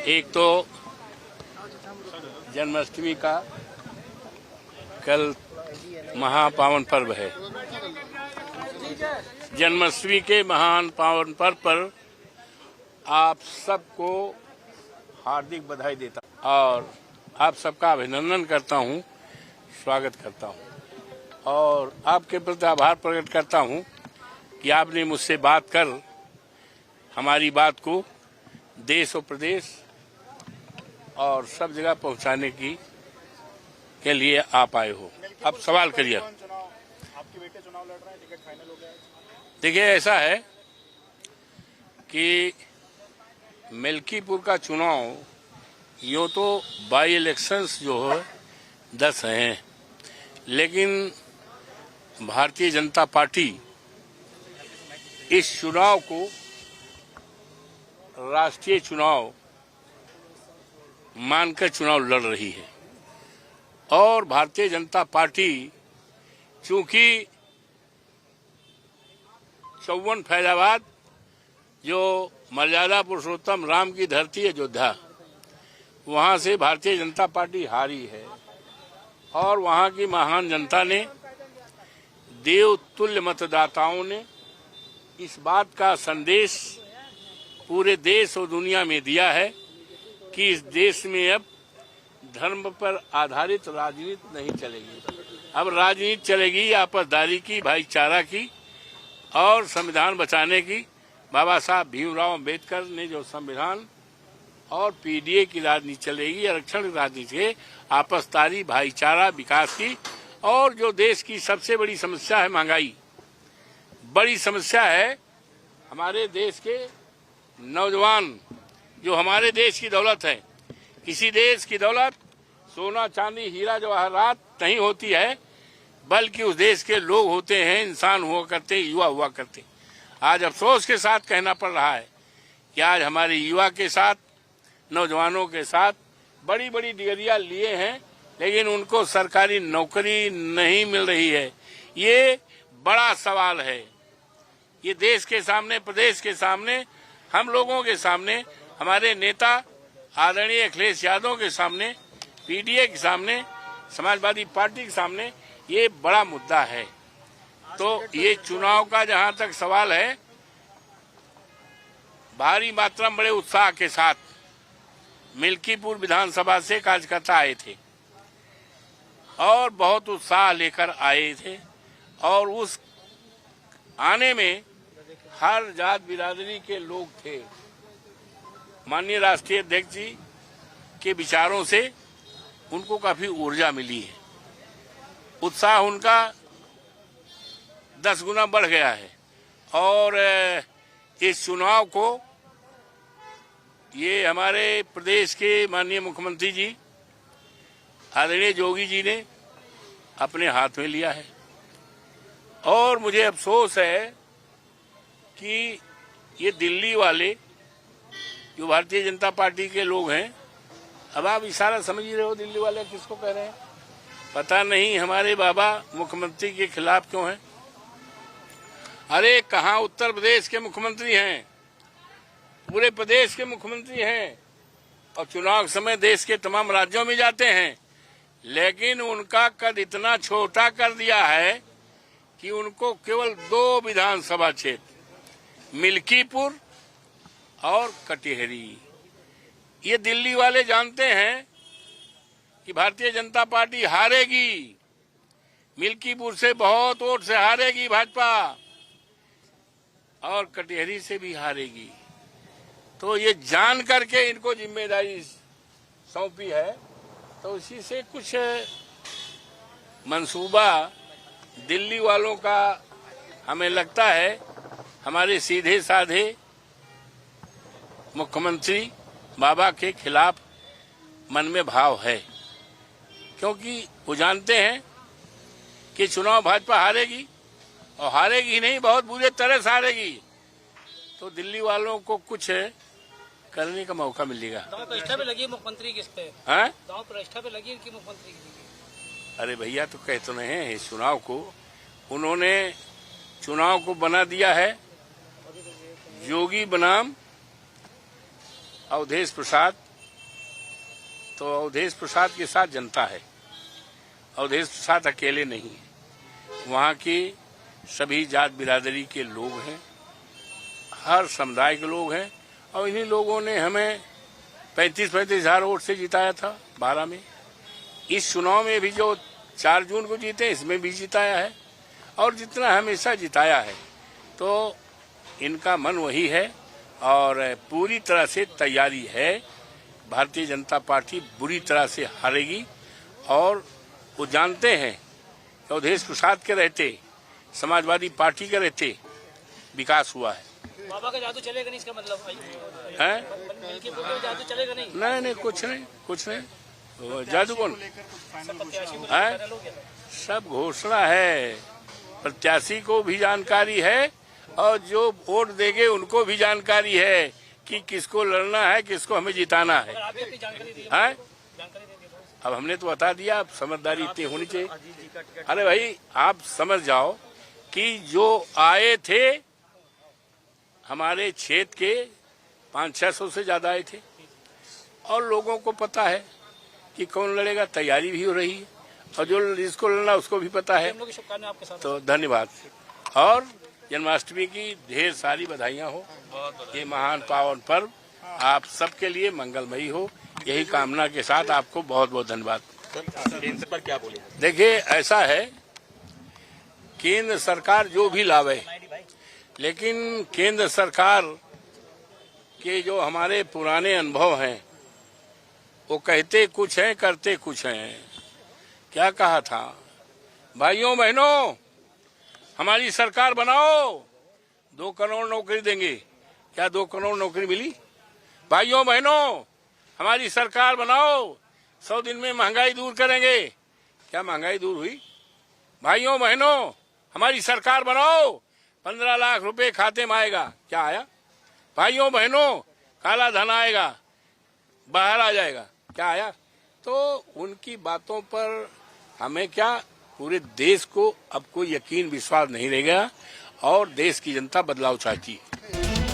एक तो जन्माष्टमी का कल महापावन पर्व है। जन्माष्टमी के महान पावन पर्व पर आप सबको हार्दिक बधाई देता हूं और आप सबका अभिनंदन करता हूं, स्वागत करता हूं और आपके प्रति आभार प्रकट करता हूं कि आपने मुझसे बात कर हमारी बात को देश और प्रदेश और सब जगह पहुंचाने के लिए आप आए हो। अब सवाल करिए। आपके बेटे चुनाव लड़ रहे हैं, टिकट फाइनल हो गया है। देखिए, ऐसा है कि मिल्कीपुर का चुनाव यूँ तो बाई इलेक्शंस जो है 10 हैं, लेकिन भारतीय जनता पार्टी इस चुनाव को राष्ट्रीय चुनाव मानकर चुनाव लड़ रही है और भारतीय जनता पार्टी चूंकि 54 फैजाबाद जो मर्यादा पुरुषोत्तम राम की धरती है अयोध्या, वहां से भारतीय जनता पार्टी हारी है और वहां की महान जनता ने, देवतुल्य मतदाताओं ने इस बात का संदेश पूरे देश और दुनिया में दिया है कि इस देश में अब धर्म पर आधारित राजनीति नहीं चलेगी। अब राजनीति चलेगी आपसदारी की, भाईचारा की और संविधान बचाने की। बाबा साहब भीमराव अंबेडकर ने जो संविधान और पीडीए की राजनीति चलेगी, आरक्षण की राजनीति है, आपसदारी, भाईचारा, विकास की। और जो देश की सबसे बड़ी समस्या है महंगाई, बड़ी समस्या है हमारे देश के नौजवान, जो हमारे देश की दौलत है। किसी देश की दौलत सोना चांदी हीरा जवाहरात नहीं होती है, बल्कि उस देश के लोग होते हैं, इंसान हुआ करते, युवा हुआ करते। आज अफसोस के साथ कहना पड़ रहा है कि आज हमारे युवा के साथ, नौजवानों के साथ बड़ी बड़ी डिग्रियां लिए हैं, लेकिन उनको सरकारी नौकरी नहीं मिल रही है। ये बड़ा सवाल है। ये देश के सामने, प्रदेश के सामने, हम लोगों के सामने, हमारे नेता आदरणीय अखिलेश यादव के सामने, पीडीए के सामने, समाजवादी पार्टी के सामने ये बड़ा मुद्दा है। तो ये चुनाव का जहां तक सवाल है, भारी मात्रा में बड़े उत्साह के साथ मिल्कीपुर विधानसभा से कार्यकर्ता आए थे और बहुत उत्साह लेकर आए थे और उस आने में हर जात बिरादरी के लोग थे। माननीय राष्ट्रीय अध्यक्ष जी के विचारों से उनको काफी ऊर्जा मिली है, उत्साह उनका 10 गुना बढ़ गया है और इस चुनाव को ये हमारे प्रदेश के माननीय मुख्यमंत्री जी आदरणीय योगी जी ने अपने हाथ में लिया है। और मुझे अफसोस है कि ये दिल्ली वाले जो भारतीय जनता पार्टी के लोग हैं, अब आप इशारा समझ ही रहे हो दिल्ली वाले किसको कह रहे हैं। पता नहीं हमारे बाबा मुख्यमंत्री के खिलाफ क्यों हैं। अरे कहाँ उत्तर प्रदेश के मुख्यमंत्री हैं, पूरे प्रदेश के मुख्यमंत्री हैं और चुनाव के समय देश के तमाम राज्यों में जाते हैं, लेकिन उनका कद इतना छोटा कर दिया है कि उनको केवल 2 विधानसभा क्षेत्र, मिल्कीपुर और कटिहारी। ये दिल्ली वाले जानते हैं कि भारतीय जनता पार्टी हारेगी, मिल्कीपुर से बहुत वोट से हारेगी भाजपा और कटिहारी से भी हारेगी। तो ये जान करके इनको जिम्मेदारी सौंपी है, तो इसी से कुछ मंसूबा दिल्ली वालों का हमें लगता है हमारे सीधे साधे मुख्यमंत्री बाबा के खिलाफ मन में भाव है, क्योंकि वो जानते हैं कि चुनाव भाजपा हारेगी और हारेगी नहीं, बहुत बुरे तरह से हारेगी। तो दिल्ली वालों को कुछ करने का मौका मिलेगा। दांव प्रतिष्ठा पे लगी मुख्यमंत्री किस पे? हैं? दांव प्रतिष्ठा पे लगी इनकी मुख्यमंत्री की। अरे भैया, तो कह तो नहीं है, इस चुनाव को उन्होंने चुनाव को बना दिया है योगी बनाम अवधेश प्रसाद तो अवधेश प्रसाद के साथ जनता है। अवधेश प्रसाद अकेले नहीं है, वहाँ की सभी जात बिरादरी के लोग हैं, हर समुदाय के लोग हैं, और इन्हीं लोगों ने हमें 35-35 हजार वोट से जिताया था 12 में। इस चुनाव में भी जो 4 जून को जीते, इसमें भी जिताया है, और जितना हमेशा जिताया है। तो इनका मन वही है और पूरी तरह से तैयारी है। भारतीय जनता पार्टी बुरी तरह से हारेगी, और वो जानते हैं कि अवधेश प्रसाद के रहते, समाजवादी पार्टी के रहते विकास हुआ है। बाबा का जादू चलेगा नहीं, इसका मतलब है? मिल्की भुट्टो का जादू चलेगा नहीं? नहीं, कुछ नहीं। वो जादू कौन है? सब घोषणा है, प्रत्याशी को भी जानकारी है, और जो वोट देंगे उनको भी जानकारी है कि किसको लड़ना है, किसको हमें जिताना है। अब हमने तो बता दिया, अब समझदारी इतनी होनी चाहिए। अरे भाई, आप समझ जाओ कि जो आए थे हमारे क्षेत्र के 500-600 से ज्यादा आए थे, और लोगों को पता है कि कौन लड़ेगा, तैयारी भी हो रही है, और जो जिसको लड़ना उसको भी पता है। आपके साथ तो धन्यवाद, और जन्माष्टमी की ढेर सारी बधाइयां हो। ये महान पावन पर्व आप सबके लिए मंगलमयी हो, यही कामना के साथ आपको बहुत बहुत धन्यवाद। केंद्र पर क्या बोले? देखिए, ऐसा है, केंद्र सरकार जो भी लावे, लेकिन केंद्र सरकार के जो हमारे पुराने अनुभव हैं, वो कहते कुछ हैं, करते कुछ हैं। क्या कहा था? भाइयों बहनों, हमारी सरकार बनाओ, 2 करोड़ नौकरी देंगे। क्या 2 करोड़ नौकरी मिली? भाइयों बहनों, हमारी सरकार बनाओ, 100 दिन में महंगाई दूर करेंगे। क्या महंगाई दूर हुई? भाइयों बहनों, हमारी सरकार बनाओ, 15 लाख रुपए खाते में आएगा। क्या आया? भाइयों बहनों, काला धन आएगा, बाहर आ जाएगा। क्या आया? तो उनकी बातों पर हमें क्या, पूरे देश को अब कोई यकीन विश्वास नहीं रह गया, और देश की जनता बदलाव चाहती है।